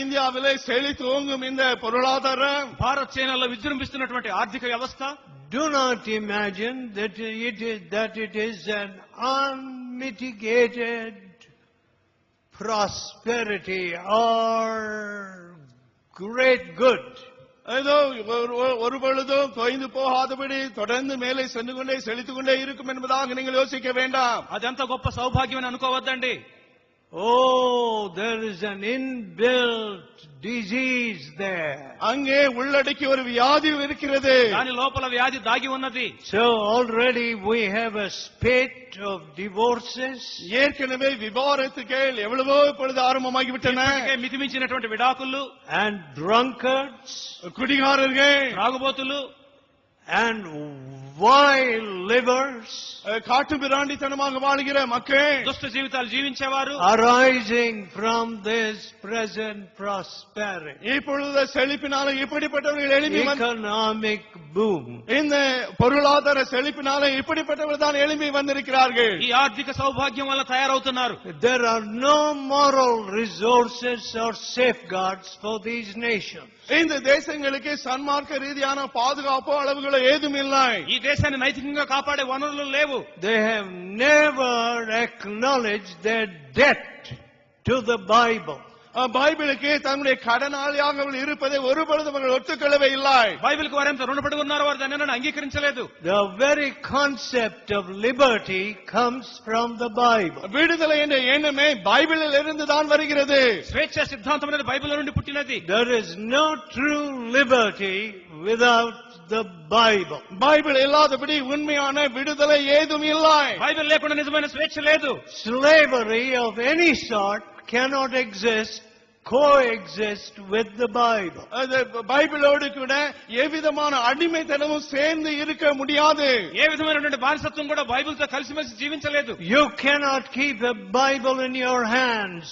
இந்தியாவிலே செழித்தோங்கும் இந்த பொருளாதாரம், భారత్ చైనాలో విజృంభిస్తున్నటువంటి ఆర్థిక వ్యవస్థ, do not imagine that it is an unmitigated prosperity or great good. ஏதோ ஒரு பொழுதும் தொய்ந்து போகாதபடி தொடர்ந்து மேலே சென்று கொண்டே செழித்துக் கொண்டே இருக்கும் என்பதாக நீங்கள் யோசிக்க வேண்டாம். అదంత గొప్ప సౌభాగ్యం అని అనుకోవద్దండి. Oh, there is an inbuilt disease there. அங்கே உள்ளடக்கி ஒரு வியாதி இருக்கிறது. దాని లోపల వ్యాధి దాగి ఉన్నది. So already we have a spate of divorces. ஏற்கனவே விவாகரத்துகள் எவ்வளவோ இப்பொழுது ஆரம்பமாகிவிட்டன. మితిమించినటువంటి విడాకులు, And drunkards, குடிகாரர்கள், త్రాగుబోతులు, and vile livers காட்டு பிராண்டித்தனமாக வாழ்கிற மக்கள், దుష్ట జీవితాలు జీవించేవారు arising from this present prosperity. இப்பொழுது செழிப்பினால இப்படிப்பட்டவர்கள் எழுப்பி Economic boom. இந்த பொருளாதார செழிப்பினால இப்படிப்பட்டவர்கள் தான் எழுப்பி வந்திருக்கிறார்கள். ఈ ఆర్థిక సౌభాగ్యం వల్ల తయారవుతున్నారు. There are no moral resources or safeguards for these nations. இந்த தேசங்களுக்கு சன்மார்க்க ரீதியான பாதுகாப்போ அளவுகளோ ஏதும் இல்லை. ఈ దేశాన్ని నైతికంగా కాపాడే వనరులు లేవు. They have never acknowledged their debt to the Bible. బైబిల్కి తమடைய கடனாளியாக இருப்பதை ஒரு பொழுதும் அவர்கள் ஒத்துக்கொள்ளவே இல்லை. బైబిల్కి వారు ఎంత రుణపడి ఉన్నారో వారు దాన్ని అంగీకరించలేదు. The very concept of liberty comes from the Bible. விடுதலை என்ற எண்ணமே பைபிளில் இருந்து தான் வருகிறது. స్వేచ్ఛ సిద్ధాంతం అనేది బైబిల్ నుండి పుట్టినది. There is no true liberty without the Bible. Bible இல்லாதபடி உண்மையான விடுதலை ஏதும் இல்லை. బైబిల్ లేకుండా నిజమైన స్వేచ్ఛ లేదు. Slavery of any sort cannot coexist with the Bible. பைபிளோடு கூட எவ்விதமான அடிமைத்தனமும் சேர்ந்து இருக்க முடியாது. ఏ విధమైనటువంటి బానిసత్వం కూడా బైబిల్తో కలిసిమెలిసి జీవించలేదు. You cannot keep a Bible in your hands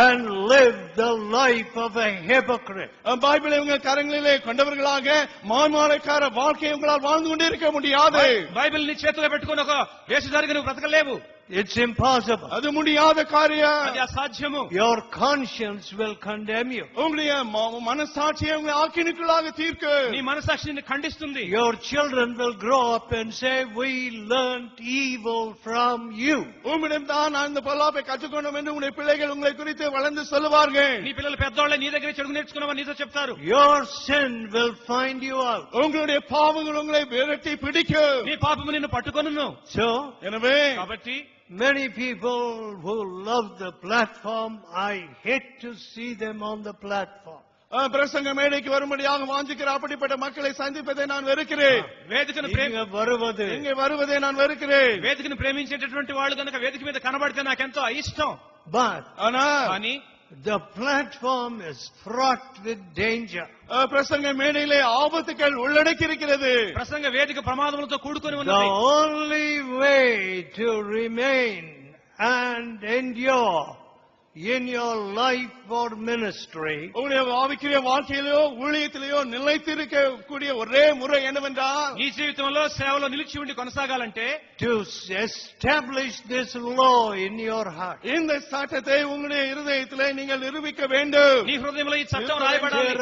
and live the life of a hypocrite. பைபிளை உங்க கரங்களிலே கொண்டவர்களாக மாய்மாலக்கார வாழ்க்கையை உங்களால் வாழ்ந்து கொண்டே இருக்க முடியாது. బైబిల్ ని చేతిలో పెట్టుకుని ఒక వేషధారిగా నువ్వు బ్రతకలేవు. It's impossible. அது முடியாத காரியம். అది అసాధ్యము. Your conscience will condemn you. உங்களுடைய மனசாட்சியை உங்களை ஆக்கினைக்குள்ளாக தீர்க்கும். నీ మనసాక్షిని ఖండిస్తుంది. Your children will grow up and say, we learned evil from you. உம்மிடம் தான் அந்த பொல்லாப்பை கற்றுக்கொண்டோம் என்று உங்களுடைய பிள்ளைகள் உங்களை குறித்து வளர்ந்து சொல்லுவார்கள். నీ పిల్లలు పెద్దవాళ్ళే నీ దగ్గర చెడు నేర్చుకున్నావని నీతో చెప్తారు. Your sin will find you out. உங்களுடைய பாவங்கள் உங்களை விரட்டி பிடிக்கும். నీ పాపము నిన్ను పట్టుకొనును. So, எனவே కాబట్టి many people who love the platform, I hate to see them on the platform. பிரசங்க மேடைக்கு வரும்படியாக வாஞ்சிக்கிற அப்படிப்பட்ட மக்களை சந்திப்பதை நான் வெறுக்கிறேன். వేదికను இங்க வருவதை நான் வெறுக்கிறேன். వేదికను ప్రేమించేటటువంటి వాళ్ళు కనుక వేదిక మీద కనబడితే నాకెంతో ఇష్టం. But కానీ the platform is fraught with danger. பிரசங்க மேடையிலே ஆபத்துகள் உள்ளடக்கி இருக்கிறது. ప్రసంగ వేదిక ప్రమాదములతో కూడుకొని The ఉన్నది. only way to remain and endure in your life or ministry உங்களுடைய ஆவிக்குரிய வாழ்க்கையிலோ ஊழியத்திலேயோ நிலைத்திருக்கக்கூடிய ஒரே முறை என்னவென்றால், నీ జీవితంలో సేవలో నిలిచి ఉండి కొనసాగాలంటే to establish this law in your heart. இந்த சட்டத்தை உங்களுடைய இருதயத்திலே நீங்கள் நிரூபிக்க வேண்டும். నీ హృదయంలో ఈ చట్టం రాయబడాలి.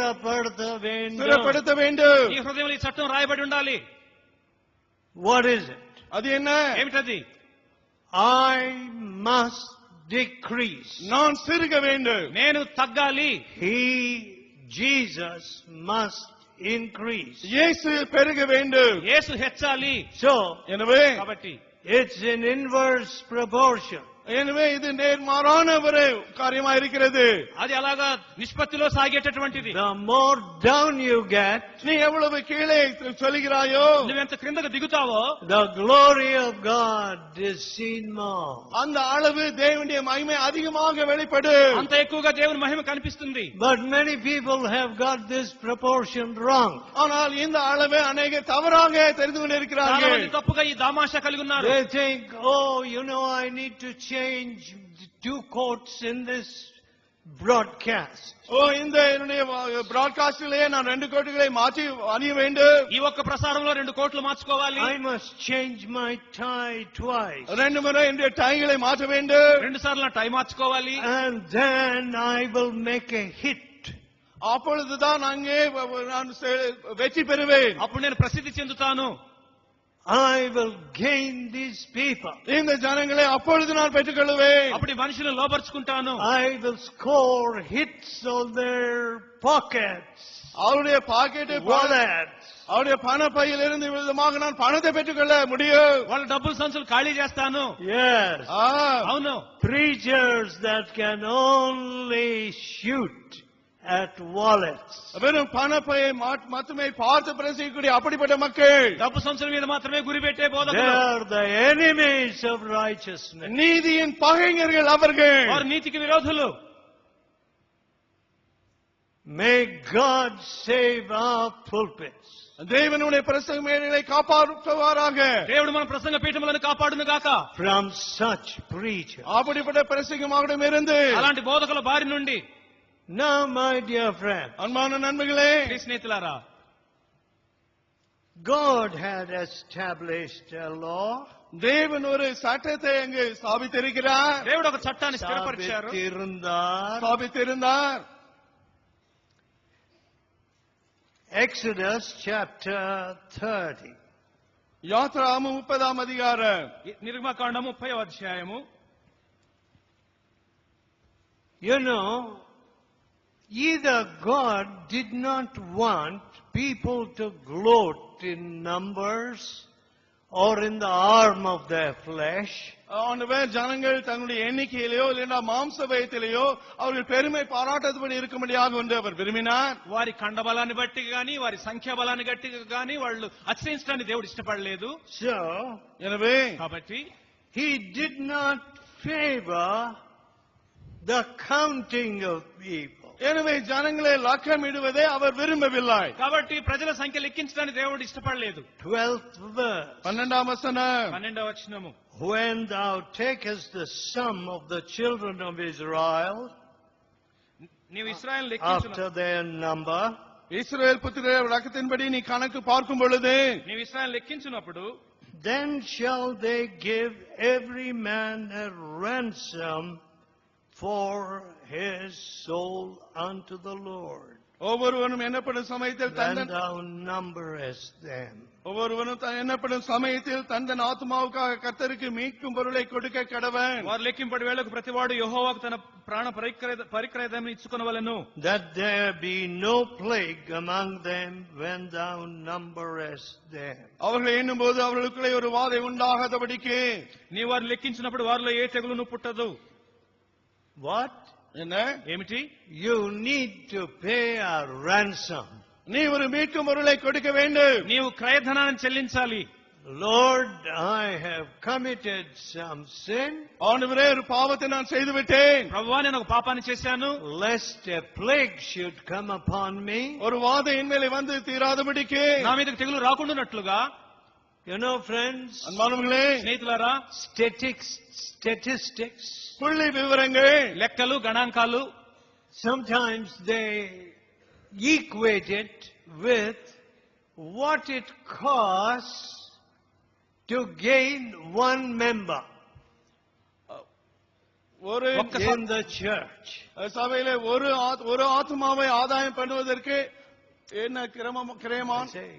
స్థిరப்படுத்த வேண்டும். నీ హృదయంలో ఈ చట్టం రాయబడి ఉండాలి. What is it? அது என்ன? ఏమిటది? I must decrease. நான் சிறுக வேண்டும். నేను తగ్గాలి. Jesus must increase. இயேசு பெருக வேண்டும். యేసు హెచ్చాలి. So, எனவே కాబట్టి it's in inverse proportion. எனவே இது நேர்மாறான ஒரு காரியமா இருக்கிறது. అది అలాగా నిష్పత్తిలో సాగేటటువంటిది. The more down you get, நீ எவ்வளவு கீழே சொல்கிறாயோ, నువ్వెంత క్రిందకు దిగుతావో the glory of God is seen more. அந்த அளவு தேவனுடைய மகிமை அதிகமாக வெளிப்படும். అంత ఎక్కువగా దేవుని మహిమ కనిపిస్తుంది. But many people have got this proportion wrong. ஆனால் இந்த அளவை அநேக தவறாக தெரிந்து చాలా கொண்டிருக்கிறார்கள். మంది తప్పుగా ఈ దామాషా కలిగి ఉన్నారు. They think, oh, I need to change 2 quotes in this broadcast. இந்த என்னுடைய பிராட்காஸ்டிலே நான் 2 கோட்டுகளை மாற்றி அணிய வேண்டும். ఈ ఒక్క ప్రసారంలో 2 కోట్లు మార్చుకోవాలి. I must change my tie twice. 2 முறை என்னுடைய டைகளை மாற்ற வேண்டும். 2 సార్లు టై మార్చుకోవాలి. And then I will make a hit அப்பொழுதுதான் அங்கே நான் வெற்றி பெறுவேன். అప్పుడు నేను ప్రసిద్ధి చెందుతాను. I will gain these people. இந்த ஜனங்களை அப்பொழுது நான் பெற்றுக்கொள்வேன். అప్పుడు ఈ మనుషులను లోపరుచుకుంటాను. I will score hits on their pockets, அவருடைய பாக்கெட்டை wallets. அவருடைய பண பையிலிருந்து விதமாக நான் பணத்தை பெற்றுக்கொள்ள முடியும். వాళ్ళ డబ్బుల సంచులు ఖాళీ చేస్తాను. Yes. అవును. Preachers that can only shoot at wallets. வெறும் பண பையை மட்டுமே பார்த்து பிரசங்கிக்கக்கூடிய அப்படிப்பட்ட மக்கள், డబ్బు సంచుల మీద మాత్రమే గురిపెట్టే They బోధకులు. are the enemies of righteousness. நீதியின் பகைஞர்கள் அவர்கள். వారు నీతికి విరోధులు. May God save our pulpits. தேவனுடைய பிரசங்க மேடைகளை காப்பாற்றுவாராக. దేవుడు మన ప్రసంగ పీఠములను కాపాడును గాక. From such preachers. அப்படிப்பட்ட பிரசங்கமாகவும் இருந்து అలాంటి బోధకుల బారి నుండి. Now, my dear friends, அன்பான நண்பர்களே, ప్రియ స్నేహితులారా, God had established a law. தேவன் ஒரு சட்டத்தை அங்கு ஸ்தாபித்திருக்கிறார். దేవుడు ఒక చట్టాన్ని స్థిరపరిచారు. ஸ்தாபித்திருந்தார். Exodus chapter 30. யாத்ராகமம் 30ஆம் அதிகாரம். నిర్గమకాండము 30వ అధ్యాయము. You know, either God did not want people to gloat in numbers or in the arm of their flesh. ஆண்டவர் ஜனங்கள் தங்களுடைய எண்ணிக்கையிலேயோ இல்லைன்னா மாம்ச பயத்திலேயோ அவர்கள் பெருமை பாராட்டபடி இருக்கும்படியாக ஒன்று அவர் விரும்பினார். వారి కండబలాన్ని బట్టి గాని వారి సంఖ్యా బలాన్ని గట్టి గాని వాళ్ళు అతిశయించడాన్ని దేవుడు ఇష్టపడలేదు. So, எனவே కాబట్టి He did not favor the counting of people. எனவே ஜனங்களை லக்கமிடுவதை அவர் விரும்பவில்லை. కాబట్టి ప్రజల సంఖ్య లెక్కించడాన్ని దేవుడు ఇష్టపడలేదు. 12th verse. 12ஆம் வசனம். 12వ వచనము. When thou takest the sum of the children of Israel నీవు ఇశ్రాయేలు after లెక్కించును. their number, இஸ்ரவேல் புத்திரர் ரக்கத்தின்படி நீ கணக்கு பார்க்கும் பொழுது నీవు ఇశ్రాయేలు లెక్కించునప్పుడు then shall they give every man a ransom for his soul unto the Lord. ஒவ்வொருவனும் எண்ணப்படும் சமயத்தில் When தந்தன் thou numberest them. ஒவ்வொருவனும் எண்ணப்படும் சமயத்தில் தந்தன் ஆத்மாவுக்காக கர்த்தருக்கு மீட்கும் பொருளை கொடுக்க கடவன். వారు లెక్కింపడి వేళకు ప్రతివాడు యెహోవాకు తన ప్రాణ పరిక్రయదం ఇచ్చుకొనవలెను. That there be no plague among them when thou numberest them. அவர்களை எண்ணும்போது அவர்களுக்குள்ளே ஒரு வாதை உண்டாகாதபடிக்கு. నీ వారిని లెక్కించినప్పుడు వారిలో ఏ తెగులును పుట్టదు. What? என்ன? ఏమిటి? You need to pay a ransom. நீ ஒரு மீட்கும் பொருளை கொடுக்க வேண்டும். నీవు క్రయధనాన్ని చెల్లించాలి. Lord, I have committed some sin. ஆண்டவரே, ஒரு பாவத்தை நான் செய்து விட்டேன். ప్రభువా, నేను ఒక పాపాన్ని చేశాను. Lest a plague should come upon me. ஒரு வாதை என் மேலே வந்து தீராதபடிக்கு. నా మీదకి తెగులు రాకుండానట్లుగా. You know, friends, அன்பானவர்களே, స్నేహితులారా, statistics, புள்ளி விவரங்கள், లెక్కలు, గణాంకాలు sometimes they equate it with what it costs to gain one member ஒரு in the church. சபையிலே ஒரு ஆத்மாவை ஆதாயம் பண்ணுவதற்கு என்ன கிரயமான்? Say,